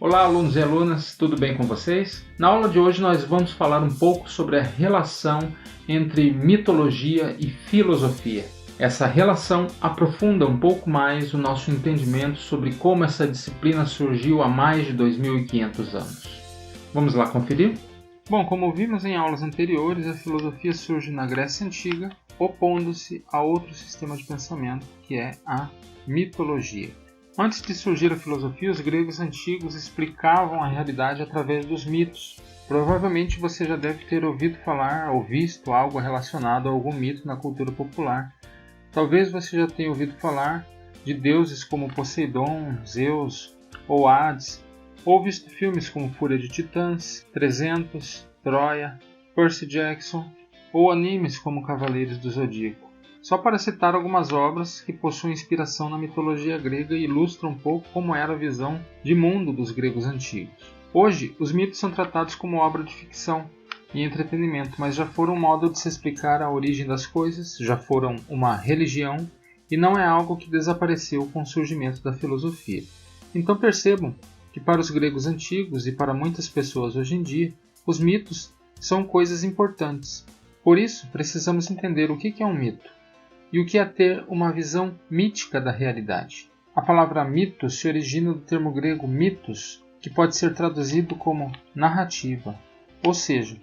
Olá, alunos e alunas, tudo bem com vocês? Na aula de hoje nós vamos falar um pouco sobre a relação entre mitologia e filosofia. Essa relação aprofunda um pouco mais o nosso entendimento sobre como essa disciplina surgiu há mais de 2.500 anos. Vamos lá conferir? Bom, como vimos em aulas anteriores, a filosofia surge na Grécia Antiga, opondo-se a outro sistema de pensamento, que é a mitologia. Antes de surgir a filosofia, os gregos antigos explicavam a realidade através dos mitos. Provavelmente você já deve ter ouvido falar ou visto algo relacionado a algum mito na cultura popular. Talvez você já tenha ouvido falar de deuses como Poseidon, Zeus ou Hades, ou visto filmes como Fúria de Titãs, 300, Troia, Percy Jackson, ou animes como Cavaleiros do Zodíaco. Só para citar algumas obras que possuem inspiração na mitologia grega e ilustram um pouco como era a visão de mundo dos gregos antigos. Hoje, os mitos são tratados como obra de ficção e entretenimento, mas já foram um modo de se explicar a origem das coisas, já foram uma religião e não é algo que desapareceu com o surgimento da filosofia. Então percebam que para os gregos antigos e para muitas pessoas hoje em dia, os mitos são coisas importantes. Por isso, precisamos entender o que é um mito e o que é ter uma visão mítica da realidade. A palavra mito se origina do termo grego mitos, que pode ser traduzido como narrativa. Ou seja,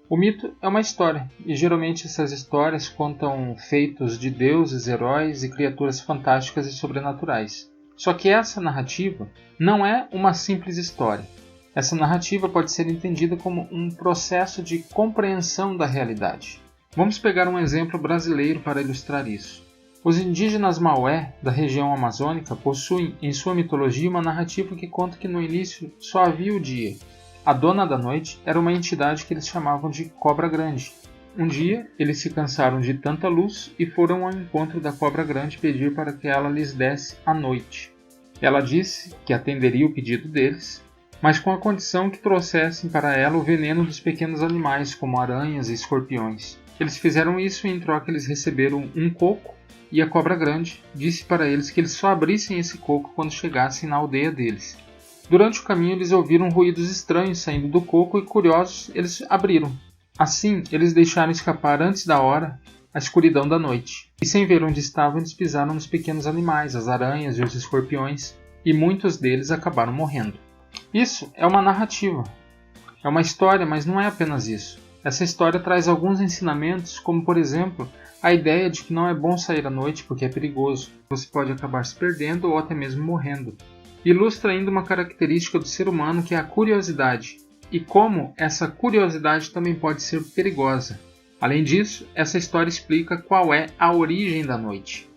o mito é uma história, e geralmente essas histórias contam feitos de deuses, heróis e criaturas fantásticas e sobrenaturais. Só que essa narrativa não é uma simples história. Essa narrativa pode ser entendida como um processo de compreensão da realidade. Vamos pegar um exemplo brasileiro para ilustrar isso. Os indígenas Maué, da região amazônica, possuem em sua mitologia uma narrativa que conta que no início só havia o dia. A dona da noite era uma entidade que eles chamavam de Cobra Grande. Um dia, eles se cansaram de tanta luz e foram ao encontro da Cobra Grande pedir para que ela lhes desse a noite. Ela disse que atenderia o pedido deles, mas com a condição que trouxessem para ela o veneno dos pequenos animais, como aranhas e escorpiões. Eles fizeram isso e em troca eles receberam um coco e a Cobra Grande disse para eles que eles só abrissem esse coco quando chegassem na aldeia deles. Durante o caminho eles ouviram ruídos estranhos saindo do coco e curiosos eles abriram. Assim eles deixaram escapar antes da hora a escuridão da noite. E sem ver onde estavam eles pisaram nos pequenos animais, as aranhas e os escorpiões, e muitos deles acabaram morrendo. Isso é uma narrativa. É uma história, mas não é apenas isso. Essa história traz alguns ensinamentos, como por exemplo, a ideia de que não é bom sair à noite porque é perigoso. Você pode acabar se perdendo ou até mesmo morrendo. Ilustra ainda uma característica do ser humano que é a curiosidade, e como essa curiosidade também pode ser perigosa. Além disso, essa história explica qual é a origem da noite.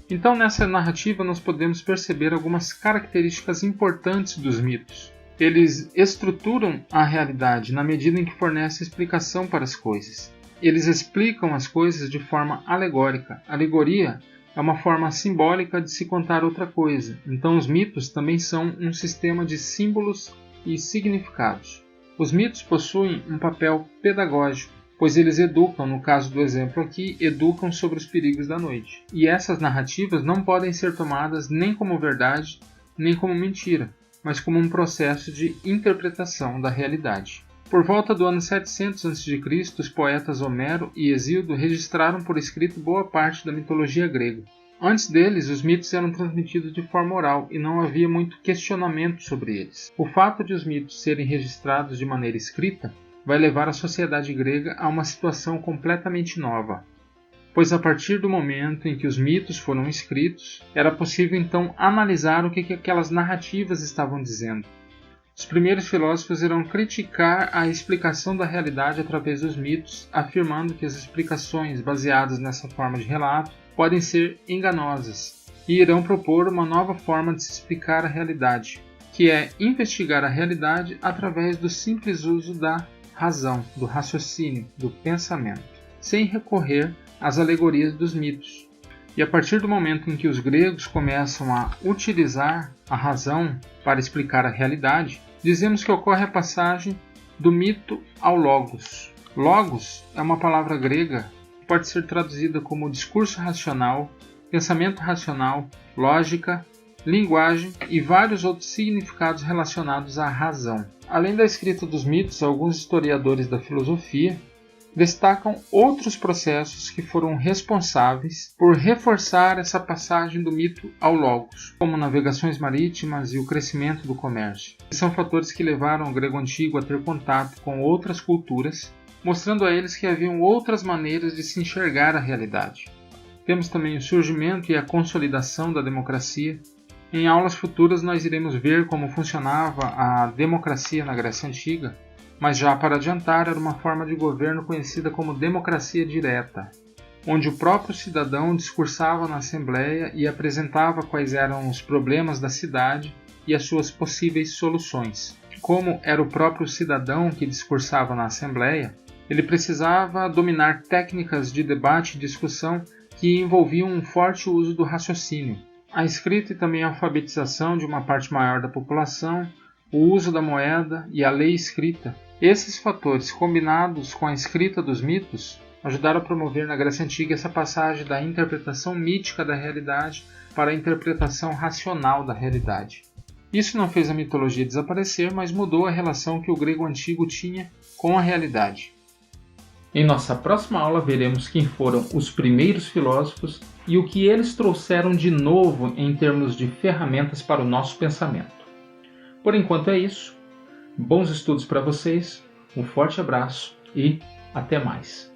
Então nessa narrativa nós podemos perceber algumas características importantes dos mitos. Eles estruturam a realidade na medida em que fornecem explicação para as coisas. Eles explicam as coisas de forma alegórica. Alegoria é uma forma simbólica de se contar outra coisa. Então os mitos também são um sistema de símbolos e significados. Os mitos possuem um papel pedagógico, pois eles educam, no caso do exemplo aqui, educam sobre os perigos da noite. E essas narrativas não podem ser tomadas nem como verdade, nem como mentira, mas como um processo de interpretação da realidade. Por volta do ano 700 a.C., os poetas Homero e Hesíodo registraram por escrito boa parte da mitologia grega. Antes deles, os mitos eram transmitidos de forma oral e não havia muito questionamento sobre eles. O fato de os mitos serem registrados de maneira escrita vai levar a sociedade grega a uma situação completamente nova, pois a partir do momento em que os mitos foram escritos, era possível então analisar o que aquelas narrativas estavam dizendo. Os primeiros filósofos irão criticar a explicação da realidade através dos mitos, afirmando que as explicações baseadas nessa forma de relato podem ser enganosas, e irão propor uma nova forma de se explicar a realidade, que é investigar a realidade através do simples uso da razão, do raciocínio, do pensamento, sem recorrer às alegorias dos mitos. E a partir do momento em que os gregos começam a utilizar a razão para explicar a realidade, dizemos que ocorre a passagem do mito ao logos. Logos é uma palavra grega que pode ser traduzida como discurso racional, pensamento racional, lógica, linguagem e vários outros significados relacionados à razão. Além da escrita dos mitos, alguns historiadores da filosofia destacam outros processos que foram responsáveis por reforçar essa passagem do mito ao logos, como navegações marítimas e o crescimento do comércio. São fatores que levaram o grego antigo a ter contato com outras culturas, mostrando a eles que haviam outras maneiras de se enxergar a realidade. Temos também o surgimento e a consolidação da democracia. Em aulas futuras nós iremos ver como funcionava a democracia na Grécia Antiga, mas já para adiantar, era uma forma de governo conhecida como democracia direta, onde o próprio cidadão discursava na assembleia e apresentava quais eram os problemas da cidade e as suas possíveis soluções. Como era o próprio cidadão que discursava na assembleia, ele precisava dominar técnicas de debate e discussão que envolviam um forte uso do raciocínio, a escrita e também a alfabetização de uma parte maior da população, o uso da moeda e a lei escrita. Esses fatores, combinados com a escrita dos mitos, ajudaram a promover na Grécia Antiga essa passagem da interpretação mítica da realidade para a interpretação racional da realidade. Isso não fez a mitologia desaparecer, mas mudou a relação que o grego antigo tinha com a realidade. Em nossa próxima aula veremos quem foram os primeiros filósofos e o que eles trouxeram de novo em termos de ferramentas para o nosso pensamento. Por enquanto é isso. Bons estudos para vocês, um forte abraço e até mais.